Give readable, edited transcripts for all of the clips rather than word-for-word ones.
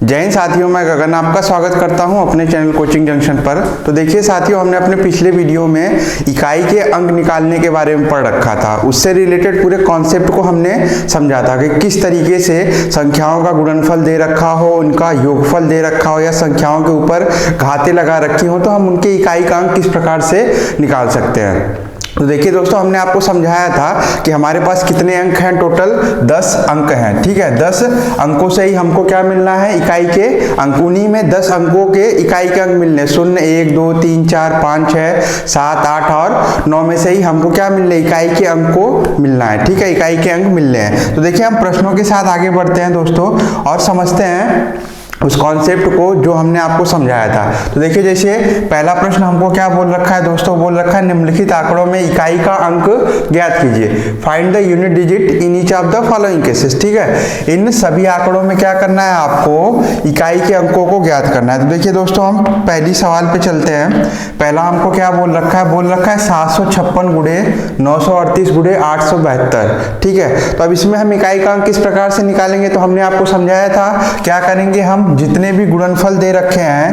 जय हिंद साथियों, मैं गगन आपका स्वागत करता हूं अपने चैनल कोचिंग जंक्शन पर। तो देखिए साथियों, हमने अपने पिछले वीडियो में इकाई के अंक निकालने के बारे में पढ़ रखा था। उससे रिलेटेड पूरे कॉन्सेप्ट को हमने समझा था कि किस तरीके से संख्याओं का गुणनफल दे रखा हो, उनका योगफल दे रखा हो या संख्याओं के ऊपर घातें लगा रखी हो तो हम उनके इकाई का अंक किस प्रकार से निकाल सकते हैं। तो देखिए दोस्तों, हमने आपको समझाया था कि हमारे पास कितने अंक हैं, टोटल 10 अंक हैं। ठीक है, 10 अंकों से ही हमको क्या मिलना है, इकाई के अंक। उन्हीं में 10 अंकों के इकाई के अंक मिलने, 0, 1, 2, 3, 4, 5, 6, 7, 8 और 9 में से ही हमको क्या मिलना है, इकाई के अंक को मिलना है। ठीक है, इकाई के अंक मिलने हैं। तो देखिए हम प्रश्नों के साथ आगे बढ़ते हैं दोस्तों और समझते हैं उस कॉन्सेप्ट को जो हमने आपको समझाया था। तो देखिए, जैसे पहला प्रश्न हमको क्या बोल रखा है दोस्तों, बोल रखा है निम्नलिखित आंकड़ों में इकाई का अंक ज्ञात कीजिए। Find the unit digit in each of the following cases. ठीक है, इन सभी आंकड़ों में क्या करना है, आपको इकाई के अंकों को ज्ञात करना है। तो देखिए दोस्तों, हम पहली सवाल पे चलते हैं। पहला हमको क्या बोल रखा है, बोल रखा है 756 गुणे 938 गुणे 872। ठीक है, तो अब इसमें हम इकाई का अंक किस प्रकार से निकालेंगे, तो हमने आपको समझाया था क्या करेंगे, हम जितने भी गुणनफल दे रखे हैं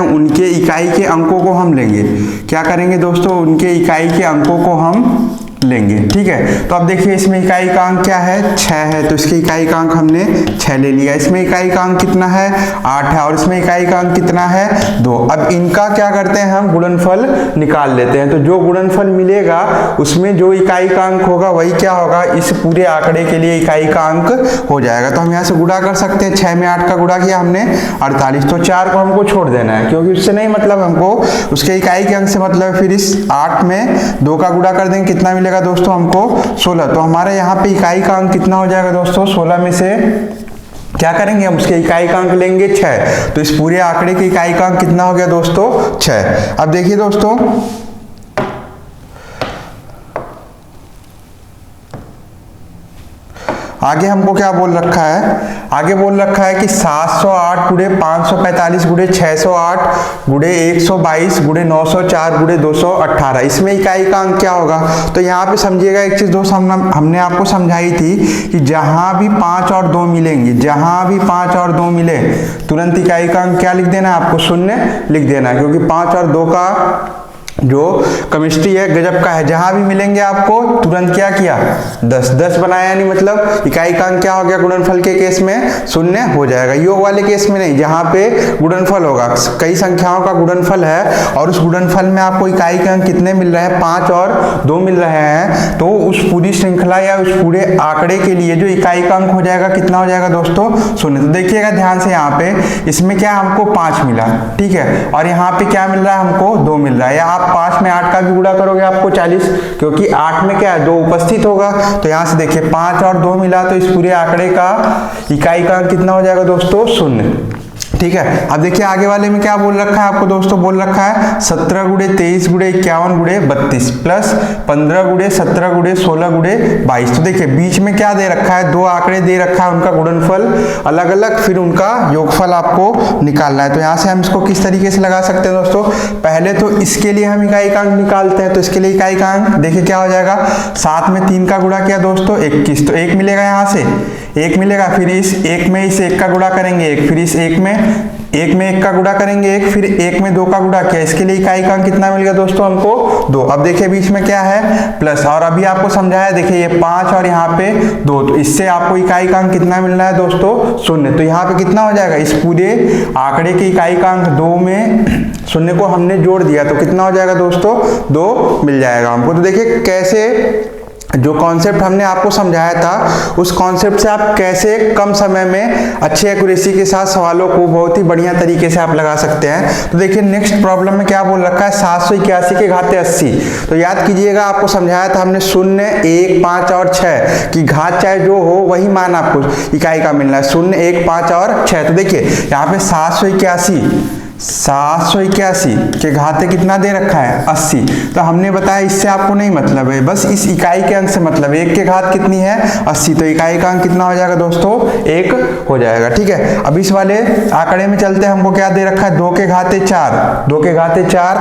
उनके इकाई के अंकों को हम लेंगे। क्या करेंगे दोस्तों, उनके इकाई के अंकों को हम लेंगे। ठीक है, तो अब देखिए इसमें इकाई का अंक क्या है, 6 है, तो इसके इकाई का अंक हमने 6 ले लिया। इसमें इकाई का अंक कितना है, 8 है, और इसमें इकाई का अंक कितना है, 2। अब इनका क्या करते हैं, हम गुणनफल निकाल लेते हैं। तो जो गुणनफल मिलेगा उसमें जो इकाई का अंक होगा वही क्या होगा, इस पूरे आंकड़े के लिए इकाई का अंक हो जाएगा। तो हम यहाँ से गुणा कर सकते हैं। 6 में 8 का गुणा किया हमने 48, तो 4 को हमको छोड़ देना है क्योंकि उससे नहीं मतलब, हमको उसके इकाई के अंक से मतलब है। फिर इस 8 में 2 का गुणा कर देंगे, कितना मिलेगा दोस्तों हमको, 16। तो हमारे यहाँ पे इकाई का अंक कितना हो जाएगा दोस्तों, 16 में से क्या करेंगे, हम उसके इकाई का अंक लेंगे 6। तो इस पूरे आंकड़े के इकाई का अंक कितना हो गया दोस्तों, 6। अब देखिए दोस्तों, आगे हमको क्या बोल रखा है, आगे बोल रखा है कि 708 गुणे 545 गुणे 608 गुणे 122 गुणे 904 गुणे 218। इसमें इकाई का अंक क्या होगा। तो यहाँ पे समझिएगा एक चीज दोस्त, हमने आपको समझाई थी कि जहां भी 5 और 2 मिलेंगे, जहां भी 5 और 2 मिले तुरंत इकाई का अंक क्या लिख देना है, आपको 0 लिख देना है, क्योंकि 5 और 2 का जो केमिस्ट्री है गजब का है। जहां भी मिलेंगे आपको तुरंत क्या किया, 10 बनाया, यानी मतलब इकाई का अंक क्या हो गया, गुणनफल के केस में 0 हो जाएगा। योग वाले केस में नहीं, जहां पे गुणनफल होगा, कई संख्याओं का गुणनफल है और उस गुणनफल में आपको इकाई के अंक कितने मिल रहे हैं, 5 और 2 मिल रहे हैं, तो उस पूरी श्रृंखला या उस पूरे आंकड़े के लिए जो इकाई का अंक हो जाएगा कितना हो जाएगा दोस्तों, 0। तो देखिएगा ध्यान से, यहाँ पे इसमें क्या हमको 5 मिला, ठीक है, और यहाँ पे क्या मिल रहा है, हमको 2 मिल रहा है। या आप 5 में 8 का भी गुणा करोगे आपको 40, क्योंकि 8 में क्या है, 2 उपस्थित होगा। तो यहां से देखिए 5 और 2 मिला, तो इस पूरे आंकड़े का इकाई का कितना हो जाएगा दोस्तों, 0। ठीक है, अब देखिए आगे वाले में क्या बोल रखा है आपको दोस्तों, बोल रखा है 17 गुणे 23 गुणे 51 गुणे 32 प्लस 15 गुणे 17 गुणे 16 गुणे 22। तो देखिए बीच में क्या दे रखा है, 2 आंकड़े दे रखा है, उनका गुणनफल अलग अलग, फिर उनका योगफल आपको निकालना है। तो यहाँ से हम इसको किस तरीके से लगा सकते हैं दोस्तों, पहले तो इसके लिए हम इकाई का अंक निकालते हैं। तो इसके लिए इकाई का अंक देखिए क्या हो जाएगा, 7 में 3 का गुणा किया दोस्तों 21, तो 1 मिलेगा, यहाँ से 1 मिलेगा। फिर इस 1 में इस 1 का गुणा करेंगे 1, फिर इस 1 में 1 का गुणा करेंगे 1, फिर 1 में 2 का गुणा किया, इसके लिए इकाई का अंक कितना मिल गया दोस्तों हमको, 2। अब देखिए बीच में क्या है, प्लस, और अभी आपको समझाया, देखिए ये 5 और यहाँ पे 2, तो इससे आपको इकाई का अंक कितना मिलना है दोस्तों, 0। तो यहाँ पे कितना हो जाएगा, इस पूरे आंकड़े की इकाई का अंक 2 में 0 को हमने जोड़ दिया, तो कितना हो जाएगा दोस्तों, 2 मिल जाएगा हमको। तो देखिए कैसे जो कॉन्सेप्ट हमने आपको समझाया था, उस कॉन्सेप्ट से आप कैसे कम समय में अच्छी एक्यूरेसी के साथ सवालों को बहुत ही बढ़िया तरीके से आप लगा सकते हैं। तो देखिए नेक्स्ट प्रॉब्लम में क्या बोल रखा है, 781 के घाते 80। तो याद कीजिएगा, आपको समझाया था हमने 0, 1, 5 और 6 की घात चाहे जो हो वही मान आपको इकाई का मिलना है, 0, 1, 5 और 6। तो देखिए यहाँ पे 781 781 के घाते कितना दे रखा है 80। तो हमने बताया इससे आपको नहीं मतलब है, बस इस इकाई के अंक से मतलब है। 1 के घात कितनी है 80, तो इकाई का अंक कितना हो जाएगा दोस्तों 1 हो जाएगा। ठीक है, अब इस वाले आंकड़े में चलते हैं। हमको क्या दे रखा है 2 के घाते 4, 2 के घाते 4,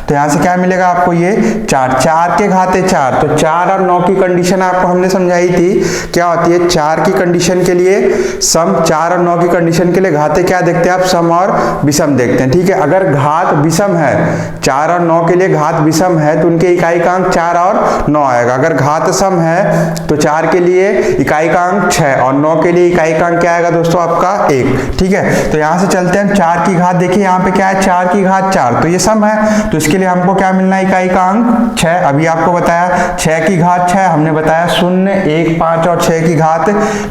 तो यहाँ से क्या मिलेगा आपको ये 4, 4 के घाते 4। तो 4 और 9 की कंडीशन आपको हमने समझाई थी, क्या होती है 4 की कंडीशन के लिए सम, 4 और 9 की कंडीशन के लिए घाते क्या देखते हैं आप, सम और विषम देखते हैं। ठीक है, अगर घात विषम है 4 और 9 के लिए घात विषम है तो उनके इकाई का अंक 4 और 9 आएगा। अगर घात सम है तो 4 के लिए इकाई का अंक 6 और 9 के लिए इकाई का अंक क्या आएगा दोस्तों आपका 1। ठीक है, तो यहां से चलते हैं 4 की घात, देखिए यहाँ पे क्या है 4 की घात 4, तो ये सम है, तो इसके लिए हमको क्या मिलना है इकाई का अंक 6। अभी आपको बताया 6 की घात 6, हमने बताया 0, 1, 5 और 6 की घात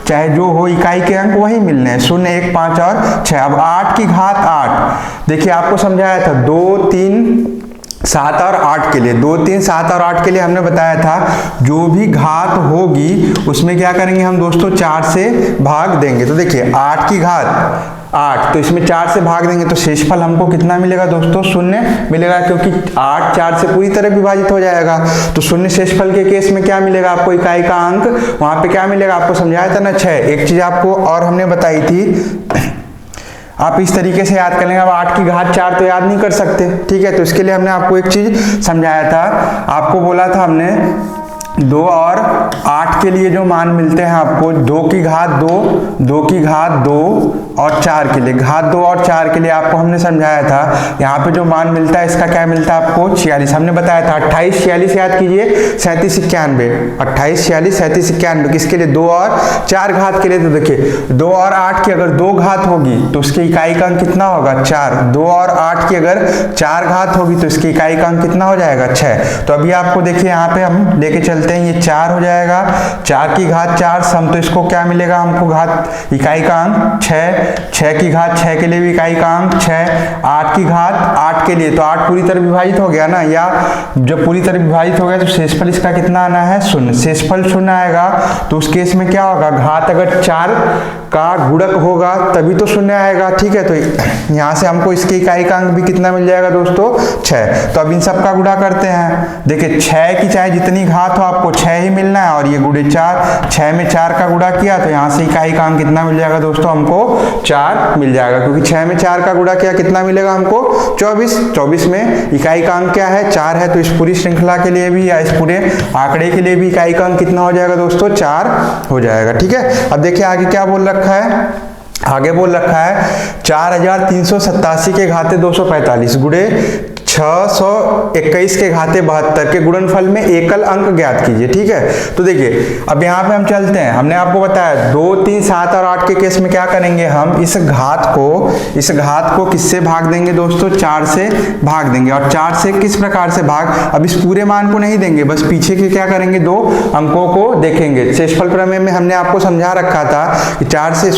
चाहे जो हो इकाई के अंक वही मिलने हैं, 0, 1, 5 और 6। अब 8 की घात 8, देखिए आपको समझाया था 2, 3, 7 और 8 के लिए, 2, 3, 7 और 8 के लिए हमने बताया था जो भी घात होगी उसमें क्या करेंगे हम दोस्तों 4 से भाग देंगे। तो देखिए 8 की घात 8, तो इसमें 4 से भाग देंगे तो शेषफल हमको कितना मिलेगा दोस्तों 0 मिलेगा, क्योंकि 8 4 से पूरी तरह विभाजित हो जाएगा। तो 0 शेषफल के केस में क्या मिलेगा आपको इकाई का अंक, वहां पे क्या मिलेगा आपको समझाया था ना 6। एक चीज आपको और हमने बताई थी, आप इस तरीके से याद कर लेंगे। अब 8 की घात 4 तो याद नहीं कर सकते, ठीक है, तो इसके लिए हमने आपको एक चीज समझाया था, आपको बोला था हमने 2 और 8 के लिए जो मान मिलते हैं आपको 2 की घात 2, 2 की घात 2 और 4 के लिए, घात 2 और 4 के लिए आपको हमने समझाया था यहाँ पे जो मान मिलता है इसका क्या मिलता है आपको 46। हमने बताया था 28 46 याद कीजिए, 37 91, 28 46 37 91 किसके लिए 2 और 4 घात के लिए। तो देखिए 2 और 8 की अगर 2 घात होगी तो उसके इकाई का अंक कितना होगा 4, 2 और 8 की अगर 4 घात होगी तो इसकी इकाई का अंक कितना हो जाएगा 6। तो अभी आपको देखिए यहाँ पे हम लेके चलते हैं, ये 4 हो जाएगा, 4 की घात 4 सम, तो इसको क्या मिलेगा हमको घात इकाई का अंक 6, 6 की घात 6 के लिए भी इकाई का अंक 6, 8 की घात 8 के लिए, तो 8 पूरी तरह विभाजित हो गया ना, या जब पूरी तरह विभाजित हो गया तो शेषफल इसका कितना आना है 0, शेषफल 0 आएगा। तो उस केस में क्या होगा घात अगर 4 का गुणक होगा तभी तो 0 आएगा। ठीक है, तो यहाँ से हमको इसके इकाई का अंक भी कितना मिल जाएगा दोस्तों 6। तो अब इन सब का गुणा करते हैं, देखिए 6 की चाहे जितनी घात हो आपको 6 ही मिलना है, और ये गुणे 4, 6 में 4 का गुणा किया तो यहाँ से इकाई का अंक कितना मिल जाएगा दोस्तों हमको 4 मिल जाएगा, क्योंकि 6 में 4 का गुणा किया कितना मिलेगा हमको 24, 24 में इकाई का अंक क्या है 4 है। तो इस पूरी श्रृंखला के लिए भी या इस पूरे आंकड़े के लिए भी इकाई का अंक कितना हो जाएगा दोस्तों 4 हो जाएगा। ठीक है, अब देखिए आगे क्या बोल रखा है, आगे बोल रखा है 4387 के घाते 245 गुणे 621 के घाते 72 के गुणनफल में एकल अंक ज्ञात कीजिए। ठीक है, तो देखिए अब यहाँ पे हम चलते हैं, हमने आपको बताया 2, 3, 7 और 8 के केस में क्या करेंगे हम इस घात को किससे भाग देंगे दोस्तों 4 से भाग देंगे। और 4 से किस प्रकार से भाग, अब इस पूरे मान को नहीं देंगे, बस पीछे के क्या करेंगे 2 अंकों को देखेंगे। शेषफल प्रमेय में हमने आपको समझा रखा था कि 4 से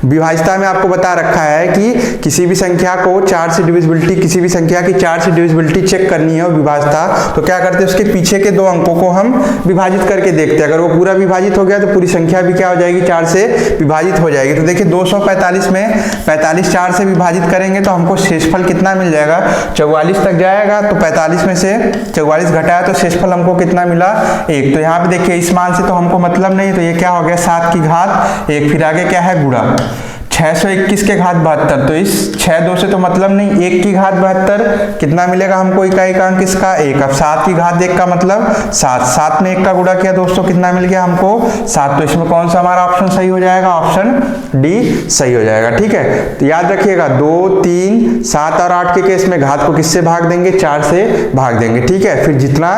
विभाज्यता में आपको बता रखा है कि किसी भी संख्या को 4 से डिविजिबिलिटी, किसी भी संख्या की 4 से डिविजिबिलिटी चेक करनी है विभाज्यता, तो क्या करते हैं उसके पीछे के 2 अंकों को हम विभाजित करके देखते हैं। अगर वो पूरा विभाजित हो गया तो पूरी संख्या भी क्या हो जाएगी 4 से विभाजित हो जाएगी। तो देखिए 245 में 45 4 से विभाजित करेंगे तो हमको शेषफल कितना मिल जाएगा 44 तक जाएगा, तो 45 में से 44 घटाया तो शेषफल हमको कितना मिला 1। तो यहाँ पे देखिए इस मान से तो हमको मतलब नहीं, तो ये क्या हो गया 7 की घात 1, फिर आगे क्या है गुणा 621 के घात 72, तो इस 6 2 से तो मतलब नहीं, 1 की घात 72 कितना मिलेगा हमको इकाई का अंक इसका 1। अब 7 की घात 1 का मतलब 7, 7 में 1 का गुणा किया दोस्तों कितना मिल गया हमको 7। तो इसमें कौन सा हमारा ऑप्शन सही हो जाएगा, ऑप्शन डी सही हो जाएगा। ठीक है, तो याद रखिएगा 2, 3, 7 और 8 के केस में घात को किससे भाग देंगे 4 से भाग देंगे। ठीक है, फिर जितना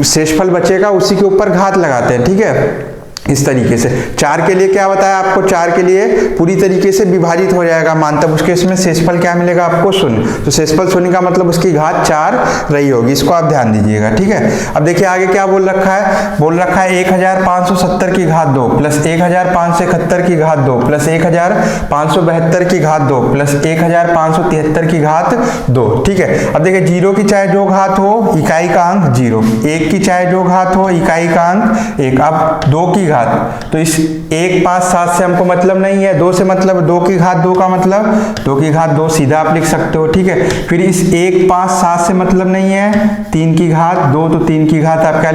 शेषफल बचेगा उसी के ऊपर घात लगाते हैं। ठीक है, इस तरीके से 4 के लिए क्या बताया आपको, 4 के लिए पूरी तरीके से विभाजित हो जाएगा मान, तब उसके इसमें शेषफल क्या मिलेगा आपको 0। तो शेषफल 0 का मतलब उसकी घात 4 रही होगी, इसको आप ध्यान दीजिएगा। ठीक है, अब देखिए आगे क्या बोल रखा है, बोल रखा है 1570 की घात 2 प्लस 1571 की घात 2 प्लस 1572 की घात 2 प्लस 1573 की घात 2। ठीक है, अब देखिए 0 की चाहे जो घात हो इकाई का अंक 0, 1 की चाहे जो घात हो इकाई का अंक 1। अब 2 की घात घात, तो इस 1 5 7 से हमको मतलब नहीं है, 2 से मतलब 2 की घात 2 का मतलब 2 की घात 2 सीधा आप लिख सकते हो, ठीक है। फिर इस 1 5 7 से मतलब नहीं है, 3 की घात 2, तो 3 की घात आप क्या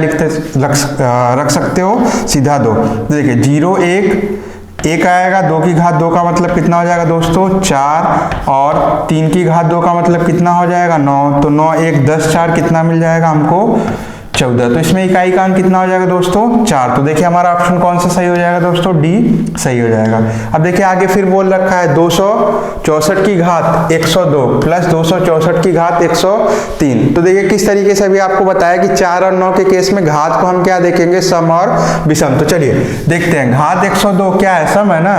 रख सकते हो, सीधा 2। देखिए 0 1 आएगा, 2 की घात 2 का मतलब कितना हो जाएगा दोस्तों 4, और 3 की घात 2 का मतलब कितना हो जाएगा 9, तो 9 1 10 4 कितना मिल जाएगा हमको 14। तो इसमें इकाई का अंक कितना हो जाएगा दोस्तों 4। तो देखिए हमारा ऑप्शन कौन सा सही हो जाएगा दोस्तों, डी सही हो जाएगा। अब देखिए आगे फिर बोल रखा है 264 की घात 102 प्लस 264 की घात 103। तो देखिए किस तरीके से अभी आपको बताया कि 4 और 9 के केस में घात को हम क्या देखेंगे, सम और विषम। तो चलिए देखते हैं, घात 102 क्या है, सम है ना,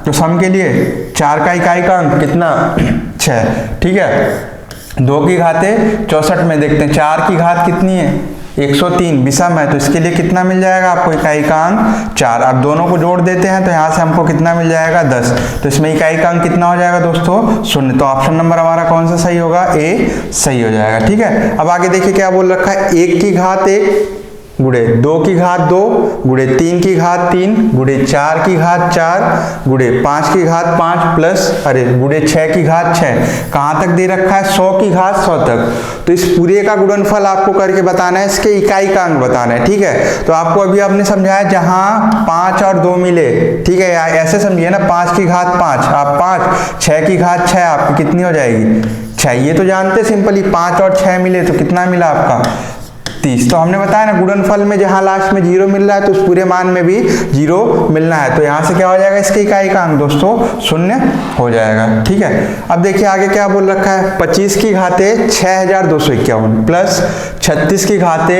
तो सम के लिए 4 का इकाई का अंक कितना 6, ठीक है। 2 की घाते 64 में देखते हैं 4 की घात कितनी है 103, विषम है, तो इसके लिए कितना मिल जाएगा आपको इकाई का अंक 4। अब दोनों को जोड़ देते हैं तो यहाँ से हमको कितना मिल जाएगा 10, तो इसमें इकाई का अंक कितना हो जाएगा दोस्तों 0। तो ऑप्शन नंबर हमारा कौन सा सही होगा, ए सही हो जाएगा, ठीक है। अब आगे देखिए क्या बोल रखा है, 1 की घात 1 गुणे 2 की घात 2 गुणे 3 की घात 3 गुणे 4 की घात 4 गुणे 5 की घात 5 प्लस गुणे 6 की घात 6, कहाँ तक दे रखा है 100 की घात 100 तक। तो इस पूरे का गुणनफल आपको करके बताना है, इसके इकाई का अंक बताना है, ठीक है। तो आपको अभी आपने समझाया जहां 5 और 2 मिले, ठीक है, ऐसे समझिए ना, 5 की घात 5 आप 5, 6 की घात 6 आपकी कितनी हो जाएगी 6, ये तो जानते सिंपली, 5 और 6 मिले तो कितना मिला आपका 30। तो हमने बताया ना गुणनफल में जहां लास्ट में 0 मिल रहा है तो उस पूरे मान में भी 0 मिलना है, तो यहां से क्या हो जाएगा, इसके इकाई का अंक दोस्तों 0 हो जाएगा, ठीक है। अब देखिए आगे क्या बोल रखा है, 25 की घाते 6251 प्लस 36 की घाते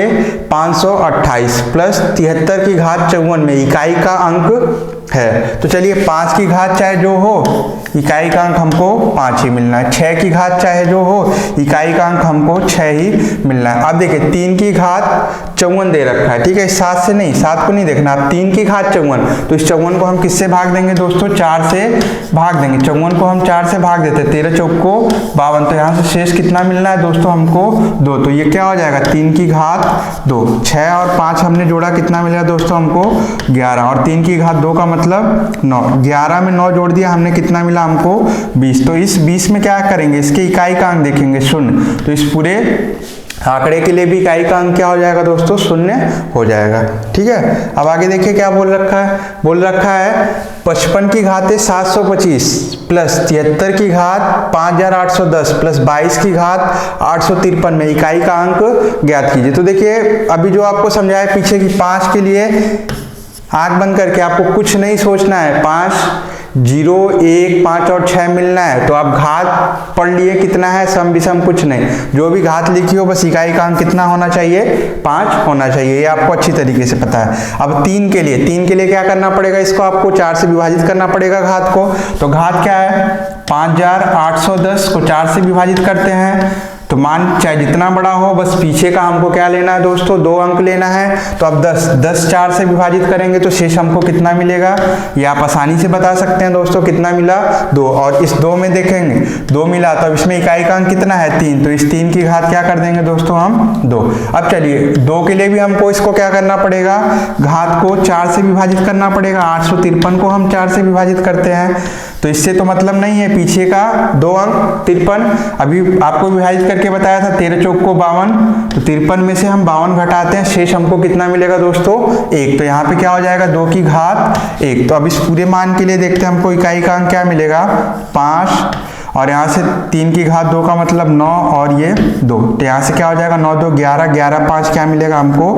528 प्लस 73 की घात 54 में इकाई का अंक है। तो चलिए 5 की घात चाहे जो हो, इकाई का अंक हमको 5 ही मिलना है। 6 की घात चाहे जो हो, इकाई का अंक हमको 6 ही मिलना है। अब देखिए 3 की घात 54 दे रखा है, ठीक है, 7 से नहीं, 7 को नहीं देखना, अब 3 की घात 54, तो इस 54 को हम किससे भाग देंगे दोस्तों, 4 से भाग देंगे। 54 को हम 4 से भाग देते हैं, 13 चौक को 52, तो यहाँ से शेष कितना मिलना है दोस्तों हमको 2, तो ये क्या हो जाएगा 3 की घात 2, 6 और 5 हमने जोड़ा, कितना मिलेगा दोस्तों हमको 11, और 3 की घात 2 का मतलब 9, 11 में 9 जोड़ दिया हमने, कितना मिला हमको 20। तो इस 20 में क्या करेंगे, इसके इकाई का अंक देखेंगे 0, तो इस पूरे आंकड़े के लिए भी इकाई का अंक क्या हो जाएगा दोस्तों 0 हो जाएगा, ठीक है। अब आगे देखिए क्या बोल रखा है 55 की घाते 725 प्लस 73 की घात 5810 प्लस 22 की घात 853 में इकाई का अंक ज्ञात कीजिए। तो देखिए अभी जो आपको समझाया पीछे की 5 के लिए आंख बंद करके आपको कुछ नहीं सोचना है, 5 0 1 5 और 6 मिलना है, तो आप घात पढ़ लिए कितना है, सम विषम कुछ नहीं, जो भी घात लिखी हो बस इकाई का अंक कितना होना चाहिए 5 होना चाहिए, ये आपको अच्छी तरीके से पता है। अब 3 के लिए क्या करना पड़ेगा, इसको आपको 4 से विभाजित करना पड़ेगा घात को। तो घात क्या है 5810 को 4 से विभाजित करते हैं, तो मान चाहे जितना बड़ा हो, बस पीछे का हमको क्या लेना है दोस्तों 2 अंक लेना है। तो अब 10 4 से विभाजित करेंगे तो शेष हमको कितना मिलेगा, ये आप आसानी से बता सकते हैं दोस्तों, कितना मिला 2, और इस 2 में देखेंगे 2 मिला, तो अब इसमें इकाई का अंक कितना है 3, तो इस 3 की घात क्या कर देंगे दोस्तों हम 2। अब चलिए 2 के लिए भी हमको इसको क्या करना पड़ेगा, घात को 4 से विभाजित करना पड़ेगा। 853 को हम 4 से विभाजित करते हैं, तो इससे तो मतलब नहीं है, पीछे का 2 अंक 53, अभी आपको विभाजित करके बताया था 13 चौक को 52, तो 53 में से हम 52 घटाते हैं, शेष हमको कितना मिलेगा दोस्तों 1, तो यहाँ पे क्या हो जाएगा 2 की घात 1। तो अब इस पूरे मान के लिए देखते हैं हमको इकाई का अंक क्या मिलेगा 5, और यहाँ से 3 की घात 2 का मतलब 9 और ये 2, तो यहाँ से क्या हो जाएगा 9 2 11, 11 5 क्या मिलेगा हमको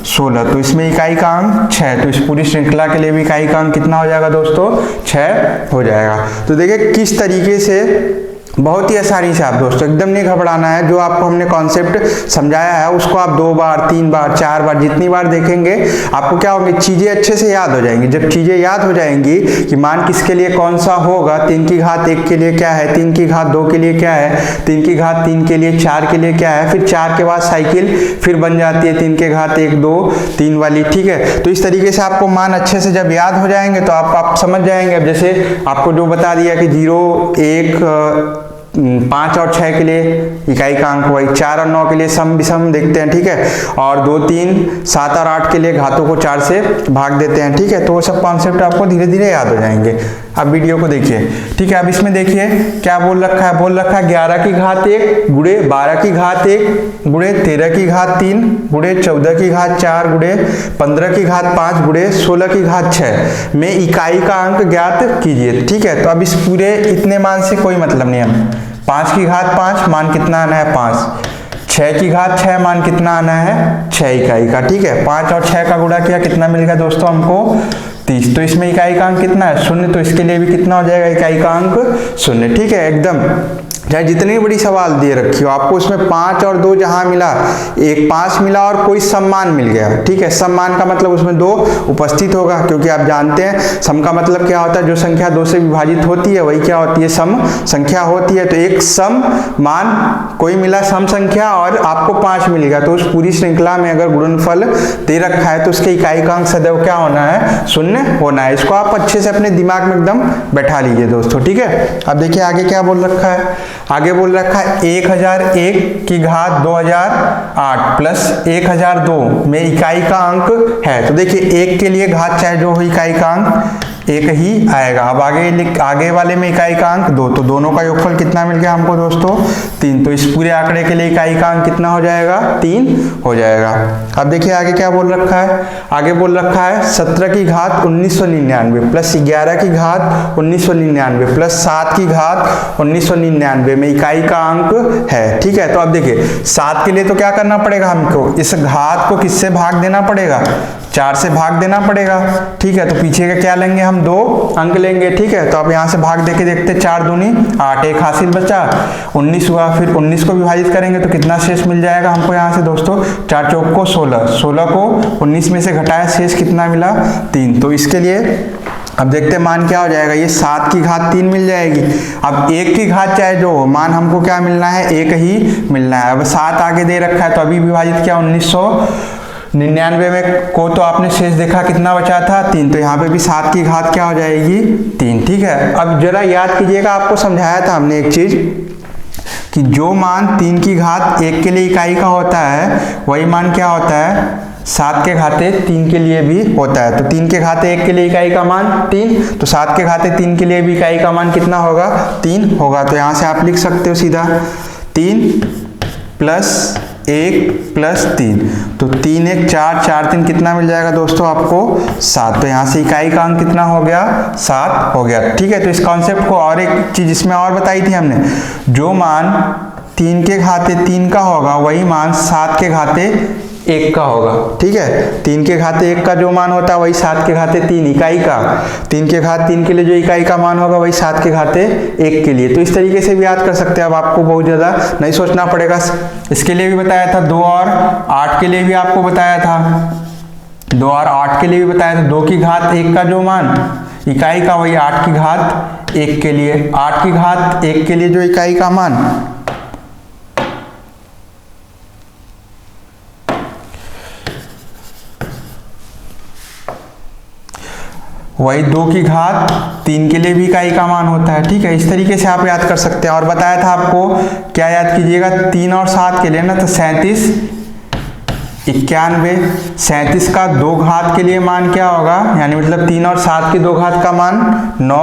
16, तो इसमें इकाई का अंक 6, तो इस पूरी श्रृंखला के लिए भी इकाई का अंक कितना हो जाएगा दोस्तों 6 हो जाएगा। तो देखिए किस तरीके से बहुत ही आसानी से आप दोस्तों एकदम नहीं घबराना है, जो आपको हमने कॉन्सेप्ट समझाया है उसको आप 2 बार 3 बार 4 बार जितनी बार देखेंगे आपको क्या होंगे, चीजें अच्छे से याद हो जाएंगी। जब चीजें याद हो जाएंगी कि मान किसके लिए कौन सा होगा, 3 की घात 1 के लिए क्या है, 3 की घात 2 के लिए क्या है, 3 की घात 3 के लिए 4 के लिए क्या है, फिर 4 के बाद साइकिल फिर बन जाती है 3 के घात 1 2 3 वाली, ठीक है। तो इस तरीके से आपको मान अच्छे से जब याद हो जाएंगे तो आप समझ जाएंगे। अब जैसे आपको जो बता दिया कि 0 1 5 और 6 के लिए इकाई का अंक वही, 4 और 9 के लिए सम विषम देखते हैं, ठीक है, और 2 3 7 और 8 के लिए घातों को 4 से भाग देते हैं, ठीक है। तो वो सब कॉन्सेप्ट आपको धीरे धीरे याद हो जाएंगे। अब वीडियो को देखिए, ठीक है। अब इसमें देखिए क्या बोल रखा है, बोल रखा है 11 की घात 1 गुणे 12 की घात 1 गुणे 13 की घात 3 गुणे 14 की घात 4 गुणे 15 की घात 5 गुणे 16 की घात 6 में इकाई का अंक ज्ञात कीजिए, ठीक है। तो अब इस पूरे इतने मान से कोई मतलब नहीं है। 5 की घात 5 मान कितना आना है 5, 6 की घात 6 मान कितना आना है 6 इकाई का, ठीक है। 5 और 6 का गुणा किया, कितना मिल गया दोस्तों हमको 30। तो इसमें इकाई का अंक कितना है 0, तो इसके लिए भी कितना हो जाएगा इकाई का अंक 0, ठीक है। एकदम चाहे जितनी बड़ी सवाल दिए रखी हो आपको, उसमें 5 और 2 जहां मिला, एक 5 मिला और कोई सम्मान मिल गया, ठीक है। सम्मान का मतलब उसमें 2 उपस्थित होगा, क्योंकि आप जानते हैं सम का मतलब क्या होता है, जो संख्या 2 से विभाजित होती है वही क्या होती है सम संख्या होती है। तो एक सम मान कोई मिला सम संख्या और आपको 5 मिल गया, तो उस पूरी श्रृंखला में अगर गुणनफल दे रखा है तो उसके इकाई का अंक सदैव क्या होना है 0 होना है। इसको आप अच्छे से अपने दिमाग में एकदम बैठा लीजिए दोस्तों, ठीक है। अब देखिए आगे क्या बोल रखा है, आगे बोल रखा है 1001 की घात 2008 प्लस 1002 में इकाई का अंक है। तो देखिए 1 के लिए घात चाहे जो हो इकाई का अंक 1 ही आएगा। अब आगे वाले में इकाई का अंक 2, तो दोनों का योगफल कितना मिल गया हमको दोस्तों 3। तो इस पूरे आंकड़े के लिए इकाई का अंक कितना हो जाएगा 3 हो जाएगा। अब देखिए आगे क्या बोल रखा है, आगे बोल रखा है 17 की घात 1999 प्लस 11 की घात 1999 प्लस 7 की घात 1999 में इकाई का अंक है, ठीक है। तो अब देखिए 7 के लिए तो क्या करना पड़ेगा हमको, इस घात को किससे भाग देना पड़ेगा 4 से भाग देना पड़ेगा, ठीक है। तो पीछे का क्या लेंगे हम 2 अंक लेंगे, ठीक है। तो अब यहाँ से भाग देके देखते 4 दूनी 8, एक हासिल बचा 19 हुआ, फिर 19 को विभाजित करेंगे तो कितना शेष मिल जाएगा हमको यहाँ से दोस्तों 4 चौक को 16, 16 को 19 में से घटाया शेष कितना मिला 3। तो इसके लिए अब देखते मान क्या हो जाएगा, ये 7 की घात 3 मिल जाएगी। अब 1 की घात चाहे जो हो मान हमको क्या मिलना है 1 ही मिलना है। अब 7 आगे दे रखा है तो अभी विभाजित किया 1999 में को, तो आपने शेष देखा कितना बचा था 3, तो यहाँ पे भी 7 की घात क्या हो जाएगी 3, ठीक है। अब जरा याद कीजिएगा, आपको समझाया था हमने एक चीज कि जो मान 3 की घात 1 के लिए इकाई का होता है वही मान क्या होता है 7 के घाते 3 के लिए भी होता है। तो 3 के घाते 1 के लिए इकाई का मान 3, तो 7 के घाते 3 के लिए भी इकाई का मान कितना होगा 3 होगा। तो यहाँ से आप लिख सकते हो सीधा 3 प्लस 1 प्लस 3, तो 3 1 4 4 3 कितना मिल जाएगा दोस्तों आपको 7। तो यहाँ से इकाई का अंक कितना हो गया 7 हो गया, ठीक है। तो इस कॉन्सेप्ट को और एक चीज इसमें और बताई थी हमने, जो मान 3 के घाते 3 का होगा वही मान 7 के घाते 1 का होगा, ठीक है। 3 के घाते 1 का जो मान होता है वही 7 के घाते 3 इकाई का, 3 के घात 3 के लिए जो इकाई का मान होगा वही 7 के घाते 1 के लिए। तो इस तरीके से भी याद कर सकते हैं, अब आपको बहुत ज़्यादा नहीं सोचना पड़ेगा। इसके लिए भी बताया था 2 और 8 के लिए भी आपको बताया था, 2 और 8 के लिए भी बताया था। 2 की घात 1 का जो मान इकाई का वही 8 की घात 1 के लिए, 8 की घात 1 के लिए जो इकाई का मान वही 2 की घात 3 के लिए भी इकाई का मान होता है, ठीक है। इस तरीके से आप याद कर सकते हैं। और बताया था आपको क्या याद कीजिएगा 3 और 7 के लिए ना, तो 37 91, 37 का 2 घात के लिए मान क्या होगा, यानी मतलब 3 और 7 की 2 घात का मान 9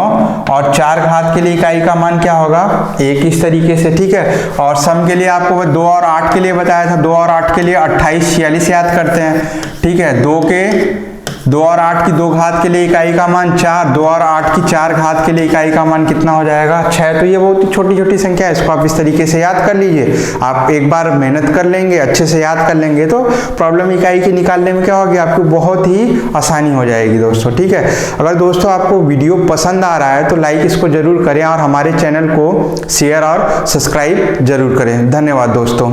और 4 घात के लिए इकाई का मान क्या होगा 1, इस तरीके से, ठीक है। और सम के लिए आपको 2 और 8 के लिए बताया था, 2 और 8 के लिए 28 46 याद करते हैं, ठीक है। 2 और 8 की 2 घात के लिए इकाई का मान 4, 2 और 8 की 4 घात के लिए इकाई का मान कितना हो जाएगा 6। तो ये बहुत ही छोटी छोटी संख्या है, इसको आप इस तरीके से याद कर लीजिए। आप एक बार मेहनत कर लेंगे, अच्छे से याद कर लेंगे तो प्रॉब्लम इकाई की निकालने में क्या होगी आपको बहुत ही आसानी हो जाएगी दोस्तों, ठीक है। अगर दोस्तों आपको वीडियो पसंद आ रहा है तो लाइक इसको जरूर करें और हमारे चैनल को शेयर और सब्सक्राइब जरूर करें। धन्यवाद दोस्तों।